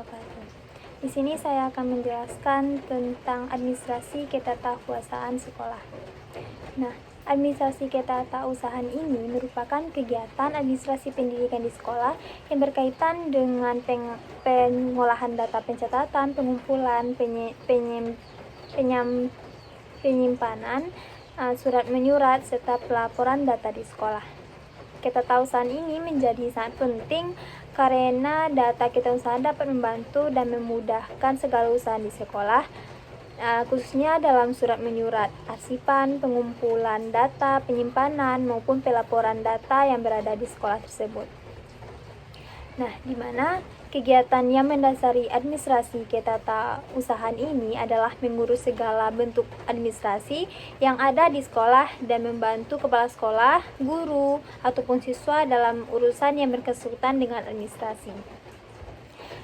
wabarakatuh. Di sini saya akan menjelaskan tentang administrasi ketatausahaan sekolah. Nah, administrasi ketatausahaan ini merupakan kegiatan administrasi pendidikan di sekolah yang berkaitan dengan pengolahan data pencatatan, pengumpulan, penyimpanan, surat menyurat, serta pelaporan data di sekolah. Ketatausahaan ini menjadi sangat penting karena data ketatausahaan dapat membantu dan memudahkan segala usaha di sekolah, khususnya dalam surat menyurat, arsipan, pengumpulan data, penyimpanan, maupun pelaporan data yang berada di sekolah tersebut. Nah, di mana kegiatan yang mendasari administrasi ketatausahaan ini adalah mengurus segala bentuk administrasi yang ada di sekolah dan membantu kepala sekolah, guru, ataupun siswa dalam urusan yang berkesulitan dengan administrasi.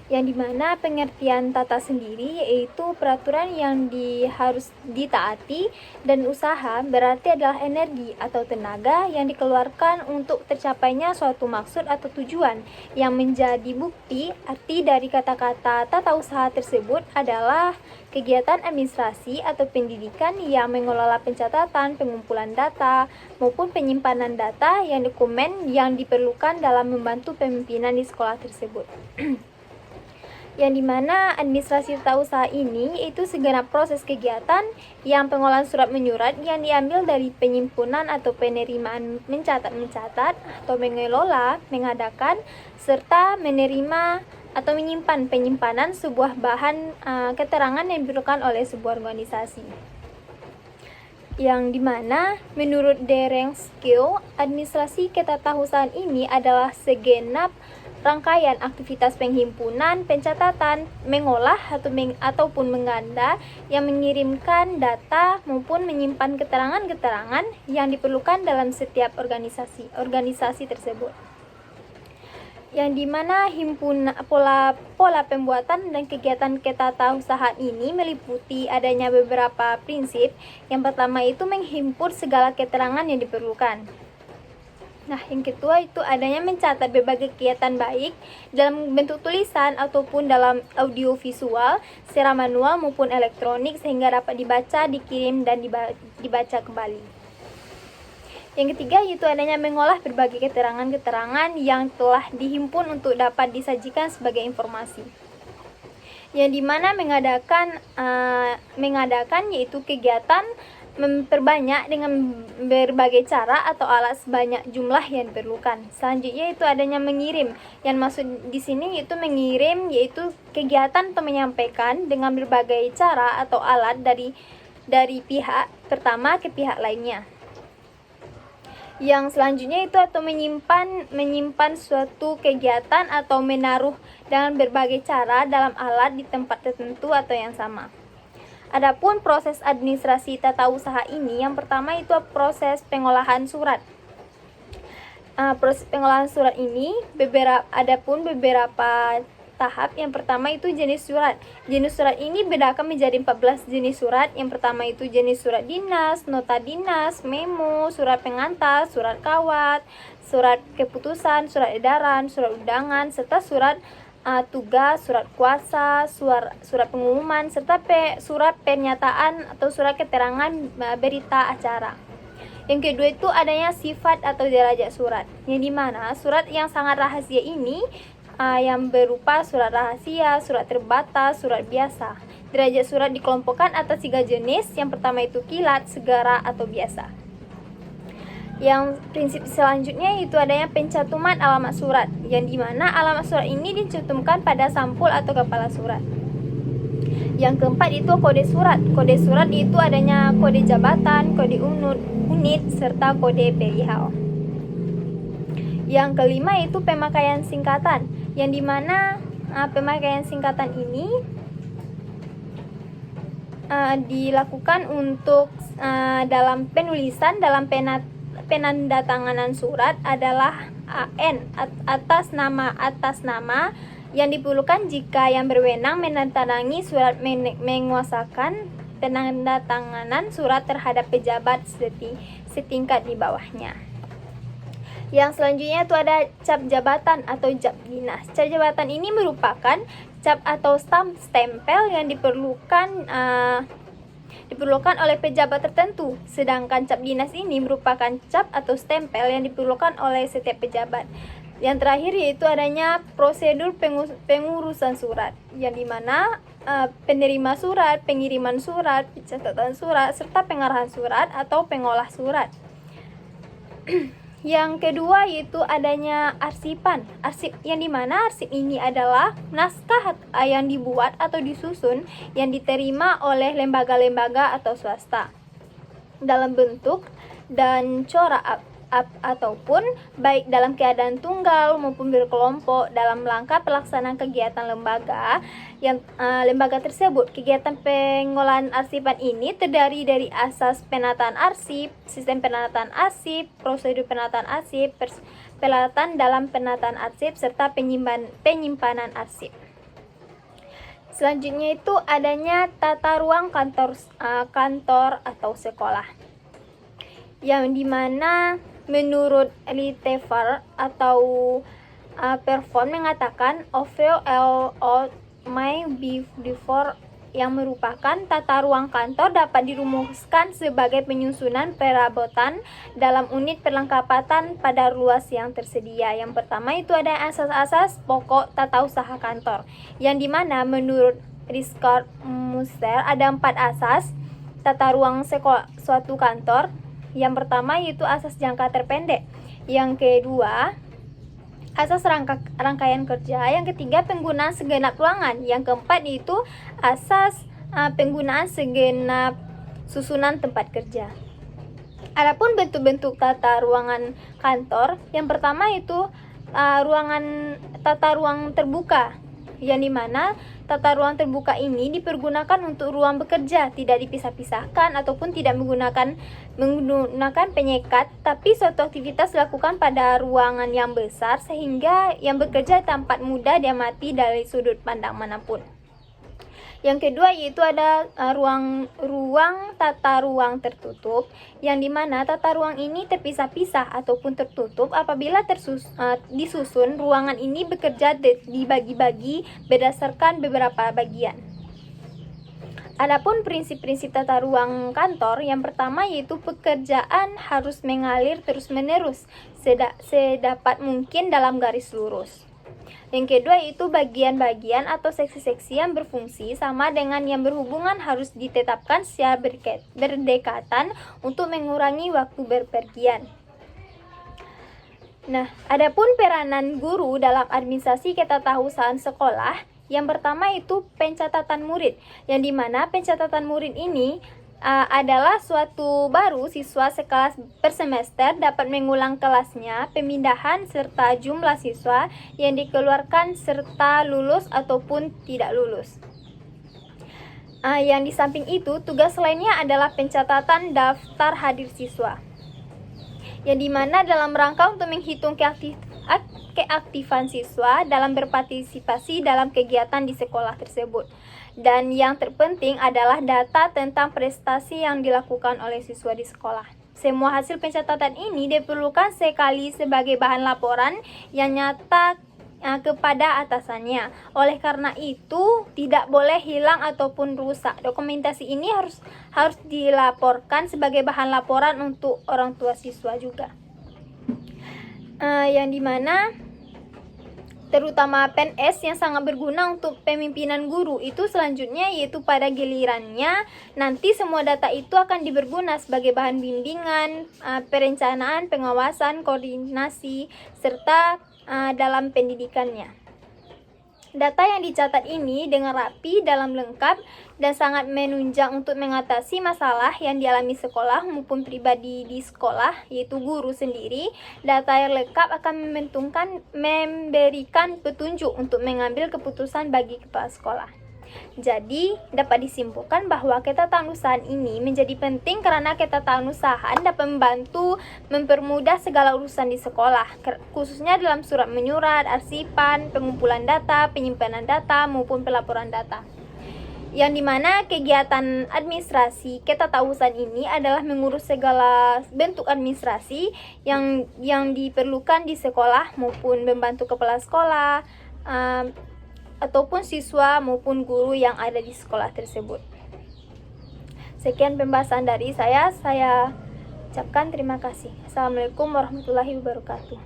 Yang dimana pengertian tata sendiri yaitu peraturan yang harus ditaati, dan usaha berarti adalah energi atau tenaga yang dikeluarkan untuk tercapainya suatu maksud atau tujuan. Yang menjadi bukti arti dari kata-kata tata usaha tersebut adalah kegiatan administrasi atau pendidikan yang mengelola pencatatan, pengumpulan data, maupun penyimpanan data yang dokumen yang diperlukan dalam membantu pemimpinan di sekolah tersebut. Yang dimana administrasi tata usaha ini itu segenap proses kegiatan yang pengolahan surat menyurat yang diambil dari penyimpunan atau penerimaan mencatat atau mengelola, mengadakan, serta menerima atau menyimpan penyimpanan sebuah bahan keterangan yang diperlukan oleh sebuah organisasi. Yang dimana menurut Dereng Skill, administrasi ketatausahaan ini adalah segenap rangkaian aktivitas penghimpunan, pencatatan, mengolah ataupun menganda yang mengirimkan data maupun menyimpan keterangan-keterangan yang diperlukan dalam setiap organisasi tersebut. Yang dimana pola pembuatan dan kegiatan ketatausahaan ini meliputi adanya beberapa prinsip. Yang pertama itu menghimpun segala keterangan yang diperlukan. Nah, yang kedua itu adanya mencatat berbagai kegiatan baik dalam bentuk tulisan ataupun dalam audio visual secara manual maupun elektronik sehingga dapat dibaca, dikirim, dan dibaca kembali. Yang ketiga yaitu adanya mengolah berbagai keterangan-keterangan yang telah dihimpun untuk dapat disajikan sebagai informasi. Yang dimana mengadakan yaitu kegiatan memperbanyak dengan berbagai cara atau alat sebanyak jumlah yang diperlukan. Selanjutnya itu adanya mengirim. Yang maksud di sini yaitu mengirim yaitu kegiatan atau menyampaikan dengan berbagai cara atau alat dari pihak pertama ke pihak lainnya. Yang selanjutnya itu atau menyimpan suatu kegiatan atau menaruh dengan berbagai cara dalam alat di tempat tertentu atau yang sama. Adapun proses administrasi tata usaha ini, yang pertama itu proses pengolahan surat. Proses pengolahan surat ini adapun beberapa tahap. Yang pertama itu jenis surat. Jenis surat ini bedakan menjadi 14 jenis surat. Yang pertama itu jenis surat dinas, nota dinas, memo, surat pengantar, surat kawat, surat keputusan, surat edaran, surat undangan, serta surat tugas, surat kuasa, surat pengumuman, serta surat pernyataan atau surat keterangan berita acara. Yang kedua itu adanya sifat atau derajat surat, yang dimana surat yang sangat rahasia ini yang berupa surat rahasia, surat terbatas, surat biasa. Derajat surat dikelompokkan atas 3 jenis. Yang pertama itu kilat, segara, atau biasa. Yang prinsip selanjutnya itu adanya pencantuman alamat surat, yang dimana alamat surat ini dicantumkan pada sampul atau kepala surat. Yang keempat itu kode surat. Kode surat itu adanya kode jabatan, kode unit, serta kode perihal. Yang kelima itu pemakaian singkatan, yang dimana pemakaian singkatan ini dilakukan untuk dalam penulisan dalam penandatanganan surat adalah AN atas nama yang diperlukan jika yang berwenang menandatangani surat menguasakan penandatanganan surat terhadap pejabat setingkat di bawahnya. Yang selanjutnya itu ada cap jabatan atau cap dinas. Cap jabatan ini merupakan cap atau stempel yang diperlukan oleh pejabat tertentu. Sedangkan cap dinas ini merupakan cap atau stempel yang diperlukan oleh setiap pejabat. Yang terakhir yaitu adanya prosedur pengurusan surat, yang dimana penerima surat, pengiriman surat, pencatatan surat, serta pengarahan surat atau pengolah surat. Yang kedua yaitu adanya arsipan. Arsip yang dimana arsip ini adalah naskah yang dibuat atau disusun yang diterima oleh lembaga-lembaga atau swasta dalam bentuk dan corak ataupun baik dalam keadaan tunggal maupun berkelompok dalam rangka pelaksanaan kegiatan lembaga lembaga tersebut. Kegiatan pengolahan arsipan ini terdiri dari asas penataan arsip, sistem penataan arsip, prosedur penataan arsip, peralatan dalam penataan arsip, serta penyimpanan arsip. Selanjutnya itu adanya tata ruang kantor atau sekolah, yang dimana menurut Litever atau Perform mengatakan overall may be before, yang merupakan tata ruang kantor dapat dirumuskan sebagai penyusunan perabotan dalam unit perlengkapan pada ruas yang tersedia. Yang pertama itu ada asas-asas pokok tata usaha kantor, yang dimana menurut Richard Muster ada 4 asas tata ruang suatu kantor. Yang pertama yaitu asas jangka terpendek. Yang kedua, asas rangkaian kerja. Yang ketiga, penggunaan segenap ruangan. Yang keempat yaitu asas penggunaan segenap susunan tempat kerja. Adapun bentuk-bentuk tata ruangan kantor, yang pertama itu tata ruang terbuka, yang dimana tata ruang terbuka ini dipergunakan untuk ruang bekerja, tidak dipisah-pisahkan ataupun tidak menggunakan penyekat, tapi suatu aktivitas dilakukan pada ruangan yang besar sehingga yang bekerja dapat mudah diamati dari sudut pandang manapun. Yang kedua yaitu ada tata ruang tertutup, yang dimana tata ruang ini terpisah-pisah ataupun tertutup apabila disusun ruangan ini bekerja dibagi-bagi berdasarkan beberapa bagian. Adapun prinsip-prinsip tata ruang kantor, yang pertama yaitu pekerjaan harus mengalir terus-menerus sedapat mungkin dalam garis lurus. Yang kedua itu bagian-bagian atau seksi-seksi yang berfungsi sama dengan yang berhubungan harus ditetapkan secara berdekatan untuk mengurangi waktu berpergian. Nah, adapun peranan guru dalam administrasi ketatausahaan sekolah, yang pertama itu pencatatan murid, yang dimana pencatatan murid ini adalah suatu baru siswa sekelas per semester dapat mengulang kelasnya, pemindahan serta jumlah siswa yang dikeluarkan serta lulus ataupun tidak lulus. Yang di samping itu, tugas lainnya adalah pencatatan daftar hadir siswa, yang dimana dalam rangka untuk menghitung keaktifan siswa dalam berpartisipasi dalam kegiatan di sekolah tersebut. Dan yang terpenting adalah data tentang prestasi yang dilakukan oleh siswa di sekolah. Semua hasil pencatatan ini diperlukan sekali sebagai bahan laporan yang nyata kepada atasannya. Oleh karena itu, tidak boleh hilang ataupun rusak. Dokumentasi ini harus dilaporkan sebagai bahan laporan untuk orang tua siswa juga. Yang dimana terutama PNS yang sangat berguna untuk pemimpinan guru itu selanjutnya, yaitu pada gilirannya nanti semua data itu akan berguna sebagai bahan bimbingan, perencanaan, pengawasan, koordinasi, serta dalam pendidikannya. Data yang dicatat ini dengan rapi, dalam lengkap, dan sangat menunjang untuk mengatasi masalah yang dialami sekolah maupun pribadi di sekolah, yaitu guru sendiri. Data yang lengkap akan memberikan petunjuk untuk mengambil keputusan bagi kepala sekolah. Jadi, dapat disimpulkan bahwa ketatanusahaan ini menjadi penting karena ketatanusahaan dapat membantu mempermudah segala urusan di sekolah, khususnya dalam surat menyurat, arsipan, pengumpulan data, penyimpanan data, maupun pelaporan data. yang dimana kegiatan administrasi ketatahusan ini adalah mengurus segala bentuk administrasi yang diperlukan di sekolah maupun membantu kepala sekolah ataupun siswa maupun guru yang ada di sekolah tersebut. Sekian pembahasan dari saya ucapkan terima kasih. Assalamualaikum warahmatullahi wabarakatuh.